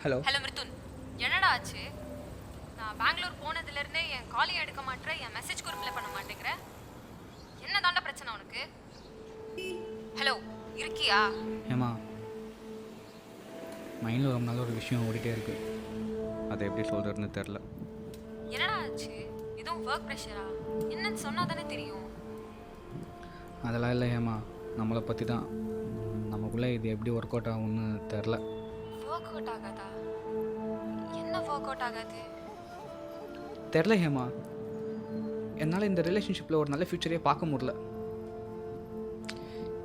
Hello hello மிருத்துன், என்னடா ஆச்சு? நான் பெங்களூர் போனதுலேருந்தே என் காலையும் எடுக்க மாட்டேற, என் மெசேஜ் ரிப்ளை பண்ண மாட்டேங்கிற. என்ன தாண்டா பிரச்சனை உனக்கு? ஹலோ, இருக்கியா? ஏமா, மைண்டில் ரொம்ப நல்ல ஒரு விஷயம் ஓடிட்டே இருக்கு. அதை எப்படி சொல்கிறதுன்னு தெரில. என்னடா ஆச்சு? எதுவும் ஒர்க் ப்ரெஷரா? என்னன்னு சொன்னா தானே தெரியும். அதெல்லாம் இல்லை ஏமா, நம்மளை பற்றி தான். நமக்குள்ளே இது எப்படி ஒர்க் அவுட் ஆகும்னு தெரில. ஒர்க் அவுட் ஆகாதா? என்ன ஒர்க் அவுட் ஆகாது? தெரில ஹேமா, என்னால் இந்த ரிலேஷன்ஷிப்பில் ஒரு நல்ல ஃப்யூச்சரே பார்க்க முடியல.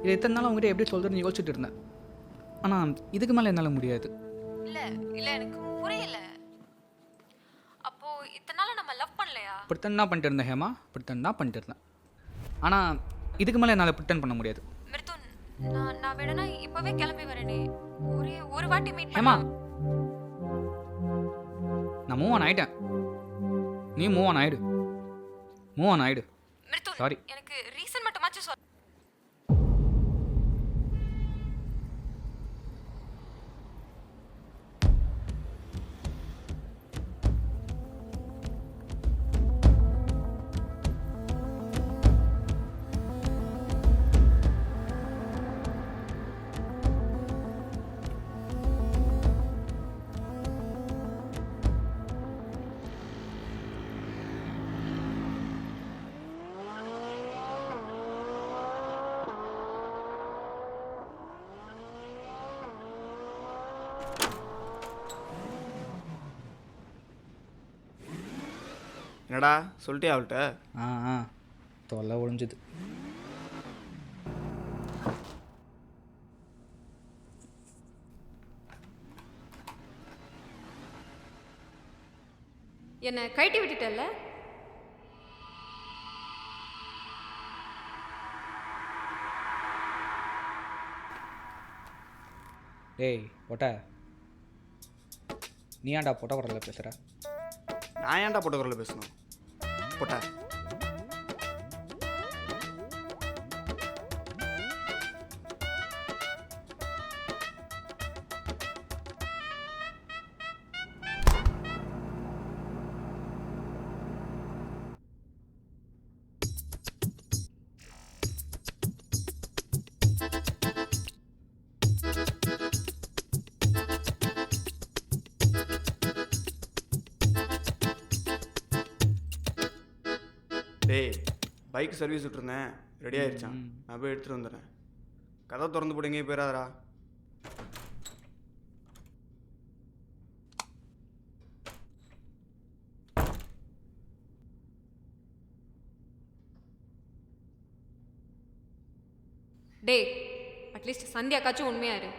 இது இத்தனை நாள் அவங்ககிட்ட எப்படி சொல்கிறதுன்னு யோசிச்சுட்டு இருந்தேன். ஆனால் இதுக்கு மேலே என்னால் முடியாது. இல்லை இல்லை, எனக்கு புரியல. அப்போ இத்தனை நாள் நம்ம லவ் பண்ணலையா? பிரிட்டன் தான் பண்ணிட்டு இருந்தேன் ஹேமா, பிரிட்டன் தான் பண்ணிட்டு இருந்தேன். ஆனால் இதுக்கு மேலே என்னால் பிரிட்டன் பண்ண முடியாது. மிருத்துன், நான் வேணும்னா இப்போவே கிளம்பி வரேனே. ஒரு வாட்டி மீட் ஹேமா, பண்ணலாம். நான் மூவ் ஆன் ஆகிட்டேன். நீ மூவ் ஆன் ஆகிடு. மூவ் ஆன் ஆகிடு. மிருத்துன், சாரி. எனக்கு ரீசன் மட்டுமாச்சும் சொல். என்னடா சொல்லிட்டே அவள்கிட்ட? ஆ தொல்லை ஒழிஞ்சுது. என்னை கழட்டி விட்டுட்டல்ல? டேய் பொட்ட, நீ ஏன்டா பொட்ட குரலில் பேசுகிற? நான் ஏன்டா போட்ட குரலில் பேசணும்? போட்டா டேய், பைக் சர்வீஸ் விட்டுருந்தேன், ரெடி ஆயிடுச்சான். நான் போய் எடுத்துகிட்டு வந்துடுறேன். கதை திறந்து போட்டு எங்கேயும் போயிடாதடா. டே, அட்லீஸ்ட் சந்தியாக்காச்சும் உண்மையா இரு.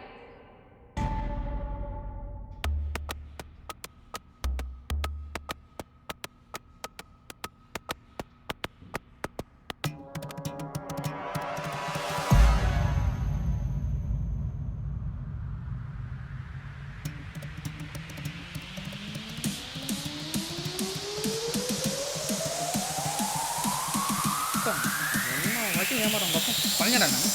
என்ன வாட்டி ஏமாறம் பக்கம் பழங்கடா நான்.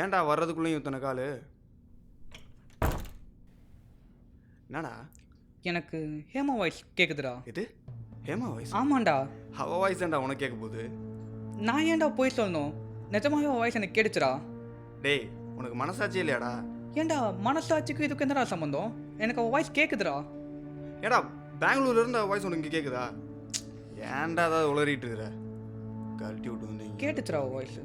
ஏன்டா வர்றதுக்குள்ளேயும் இத்தனை கால்? என்னடா எனக்கு ஹேமா வாய்ஸ் கேட்குதுடா. இது ஹேமா வாய்ஸ்? ஆமாண்டா. அவள் வாய்ஸ் ஏன்டா உனக்கு கேட்க போகுது? நான் ஏன்டா போய் சொல்லணும்? நிஜமாவே வாய்ஸ் எனக்கு கேட்டுச்சுடா. டேய் உனக்கு மனசாட்சி இல்லையாடா? ஏன்டா மனசாட்சிக்கு இதுக்கு என்னடா சம்மந்தம்? எனக்கு அவள் வாய்ஸ் கேட்குதுடா. ஏடா பெங்களூர்லேருந்து அவள் வாய்ஸ் உனக்கு கேட்குதா? ஏன்டா ஏதாவது உளறிட்டு இருக்கிற? கழட்டி விட்டு வந்து கேட்டுச்சுடா அவள் வாய்ஸ்.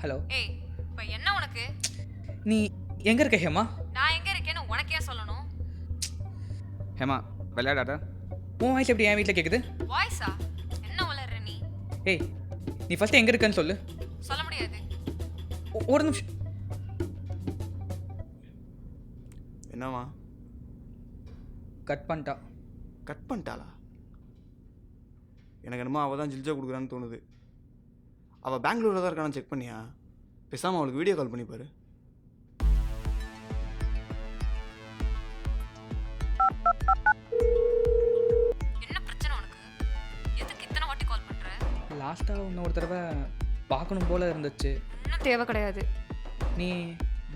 ஹலோ. ஏய் இப்போ என்ன உனக்கு? நீ எங்கே இருக்க ஹேமா? நான் எங்கே இருக்கேன்னு உனக்கே சொல்லணும். ஹேமா விளையாடாத. உன் வாய்ஸ் எப்படி என் வீட்டில் கேட்குது? வாய்ஸா? என்ன வளர்ற நீ? ஏய் நீ ஃபஸ்ட்டு எங்கே இருக்கன்னு சொல்லு. சொல்ல முடியாது. ஒரு நிமிஷம். என்னவா? கட் பண்ணிட்டா. கட் பண்ணிட்டாளா? எனக்கு என்னமோ அவள் தான் ஜில்ஜா கொடுக்குறான்னு தோணுது. அவள் பெங்களூரில் தான் இருக்கானு செக் பண்ணியா? பேசாமல் அவளுக்கு வீடியோ கால் பண்ணிப்பாரு. என்ன பிரச்சனை உனக்கு? எதுக்கு இத்தனை வாட்டி கால் பண்ற? லாஸ்ட்டாக இன்னொரு தடவை பார்க்கணும் போல இருந்துச்சு. இன்னும் தேவை கிடையாது. நீ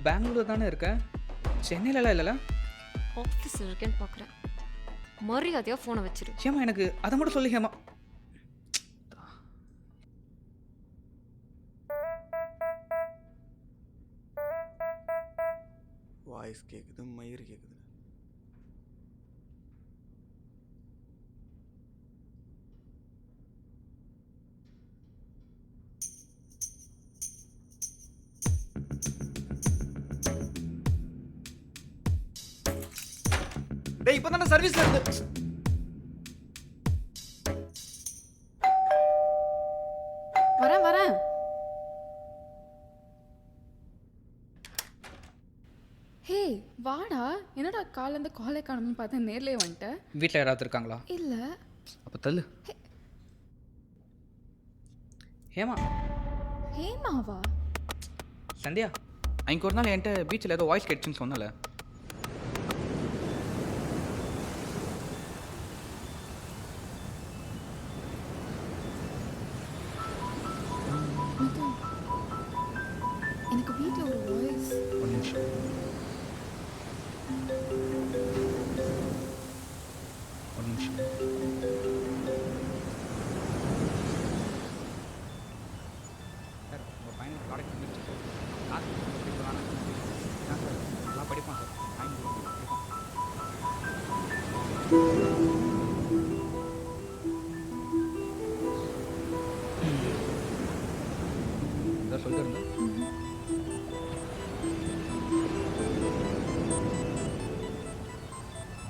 பெங்களூர் தானே இருக்க? சென்னையிலலாம் இல்லைல்ல? ஆஃபீஸில் இருக்கேன்னு பார்க்குறேன். மரியாதையாக ஃபோனை வச்சிரு. ஹேமா எனக்கு அதை மட்டும் சொல்லு ஹேமா. வாய்ஸ் கேட்குது, மயிறு கேட்குது. டேய் இப்போ தானே சர்வீஸ்ல இருந்து. வரேன். ஹே வாடா. என்னடா காலேருந்து காலே காணும்னு பார்த்தேன், நேர்லயே வந்துட்டேன். வீட்டில் யாராவது இருக்காங்களா? இல்லை. அப்போ தள்ளு. ஹேமா. ஹேமாவா? சந்தியா அன்றைக்கி ஒரு நாள் என்கிட்ட பீச்சில் ஏதோ வாய்ஸ் கேட்டுச்சுன்னு சொன்னல. எனக்கு வீட்டில் ஒரு வாய்ஸ். ஒரு நிமிஷம். ஒரு நிமிஷம். சார் உங்கள் பையனுக்கு ப்ராடக்ட் முடிச்சு காசு வேணாம் சார். நல்லா படிப்பான் சார். படிப்பான். இதான் சொல்லிட்டு இருந்தேன்.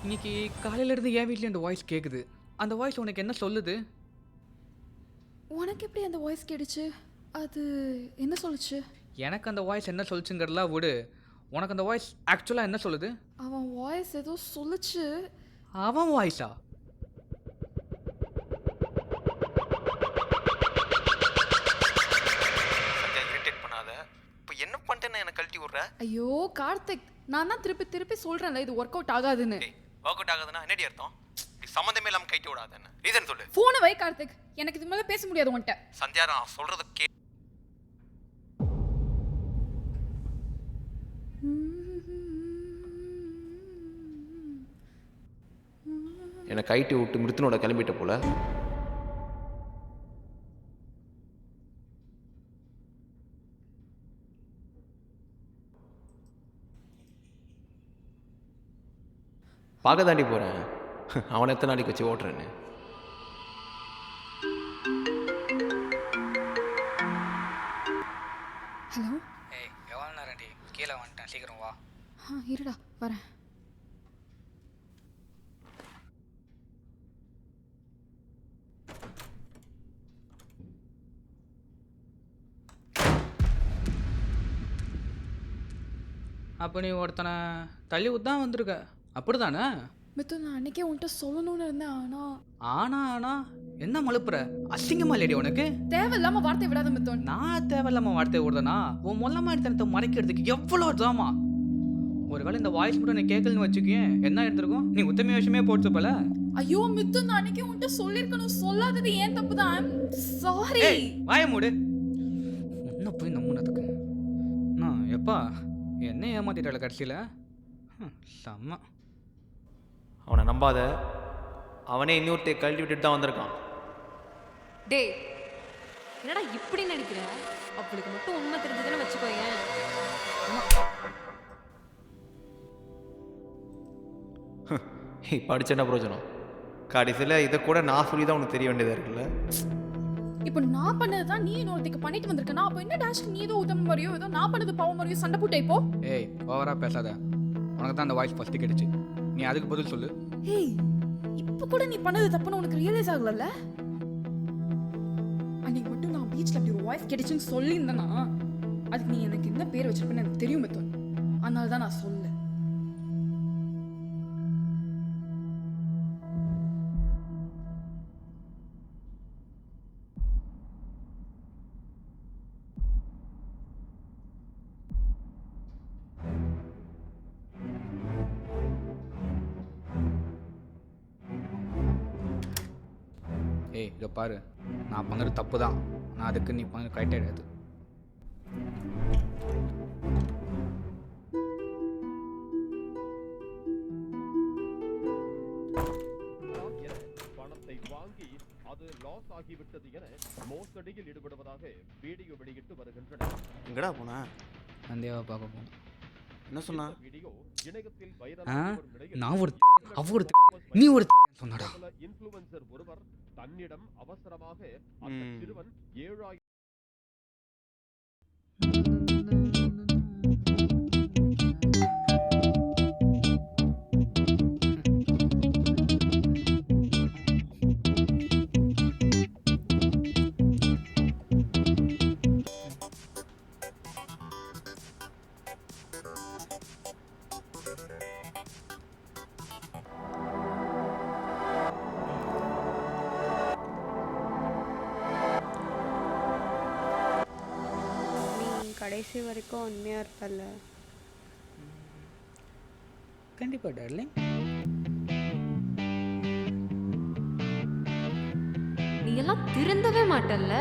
இன்னைக்கு காலையிலேருந்து என் வீட்லேயும் அந்த வாய்ஸ் கேட்குது. அந்த வாய்ஸ் உனக்கு என்ன சொல்லுது? உனக்கு எப்படி அந்த வாய்ஸ் கேட்டுச்சு? அது என்ன சொல்லுச்சு? எனக்கு அந்த வாய்ஸ் என்ன சொல்லுச்சுங்கிறதெல்லாம் விடு. உனக்கு அந்த வாய்ஸ் ஆக்சுவலாக என்ன சொல்லுது? அவன் வாய்ஸ் ஏதோ சொல்லுச்சு. அவன் வாய்ஸா? இரிட்டேட் பண்ணாத. இப்போ என்ன பண்ணிட்டேன்னு எனக்கு கழட்டி விட்ற? ஐயோ கார்த்திக், நான் தான் திருப்பி திருப்பி சொல்கிறேன்ல இது ஒர்க் அவுட் ஆகாதுன்னு. ஒர்க் அவுட் ஆகுதுன்னா என்னடி அர்த்தம்? சம்மந்தமே இல்லாமல் கைட்டு விடாத. என்ன ரீசன் சொல்லு. ஃபோனை வை கார்த்திக், எனக்கு இது மேலே பேச முடியாது உன்கிட்ட. சந்தியா நான் சொல்கிறது கே. என்னை கைட்டு விட்டு மிருத்தனோட கிளம்பிட்ட போல. பார்க்க தாண்டி போகிறேன் அவனை எத்தனை நாளைக்கு வச்சு ஓட்டுறேன்னு. ஹலோ. ஏய் எவ்வளோ நேரம்டி, கீழே வந்துட்டேன், சீக்கிரம் வா. இருடா வரேன். அப்போ நீ ஒருத்தனை தள்ளி விட்டு வந்திருக்க, அப்படி தானே? மித்து, நான் அன்னைக்கே உன்கிட்ட சொல்லணும்னு இருந்தேன். ஆனா என்ன மழுப்புற? அசிங்கமா இல்லைடி உனக்கு? தேவையில்லாம வார்த்தை விடாத மித்தோன். நான் தேவையில்லாம வார்த்தை விடுறேனா? உன் மொல்ல மாதிரி தனத்தை மறைக்கிறதுக்கு எவ்வளோ ட்ராமா. ஒருவேளை இந்த வாய்ஸ் மட்டும் நீ கேட்கலன்னு வச்சுக்கேன், என்ன எடுத்திருக்கும்? நீ உத்தம விஷயமே போட்டு போல. ஐயோ மித்து, நான் அன்னைக்கே உன்கிட்ட சொல்லிருக்கணும். சொல்லாதது ஏன் தப்பு தான். ஐ அம் சாரி. வாய மூடு. உன்ன போய் நம்புனதுக்கு நான் எப்பா என்ன ஏமாத்திட்டால கடைசியில். செம்ம. அவனை நம்பாத, அவனே இன்னொருத்தைய கழட்டி விட்டுட்டு தான் வந்திருக்கான். டேய் என்னடா இப்படி நடிக்கிற? அவளுக்கு மட்டும் உண்மை தெரிஞ்சதுன்னு வச்சுக்கோங்க. படிச்ச என்ன பிரயோஜனம்? கடைசியில் இதை கூட நான் சொல்லி தான் உனக்கு தெரிய வேண்டியதாக இருக்குல்ல. இப்போ நான் பண்ணதுதான் நீ இன்னொருத்துக்கு பண்ணிட்டு வந்திருக்கனா? அப்போ என்ன டாஷ் நீ ஏதோ உதம மாதிரியோ ஏதோ நான் பண்ணது பாவம் மாதிரியோ சண்டை போட்ட இப்போ? ஏய் ஓவரா பேசாத. உனக்கு தான் அந்த வாய்ஸ் ஃபஸ்ட்டு கிடைச்சு, நீ அதுக்கு பதில் சொல்லு. ஏய் இப்போ கூட நீ பண்ணது தப்புன்னு உனக்கு ரியலைஸ் ஆகலல்ல? அன்னைக்கு மட்டும் நான் பீச்ல அப்படி ஒரு வாய்ஸ் கிடைச்சுன்னு சொல்லியிருந்தேன்னா அதுக்கு நீ எனக்கு என்ன பேர் வச்சிருப்பேன்னு எனக்கு தெரியும் மித்தோன். அதனால தான் நான் சொல்ல. ஏய் இதை பாரு, நான் பண்ணுறது தப்பு தான். நான் அதுக்கு நீ பண்ண கரெக்டாக கிடையாது. பணத்தை வாங்கி அது லாஸ் ஆகிவிட்டது என மோசடியில் ஈடுபடுவதாக வீடியோ வெளியிட்டு வருகின்றனர். எங்கடா போன? சந்தியாவை பார்க்க போனேன். என்ன சொன்னா? வீடியோ இணையத்தில் நான் ஒரு அவ ஒரு நீ ஒரு சொன்னடா. இன்ஃப்ளூயன்சர் ஒருவர் தன்னிடம் அவசரமாக அந்த சிறுவன் 7000 கடைசி வரைக்கும் உண்மையாக இருப்பல்ல? கண்டிப்பாக டார்லிங். நீ எல்லாம் திருந்தவே மாட்டல்ல?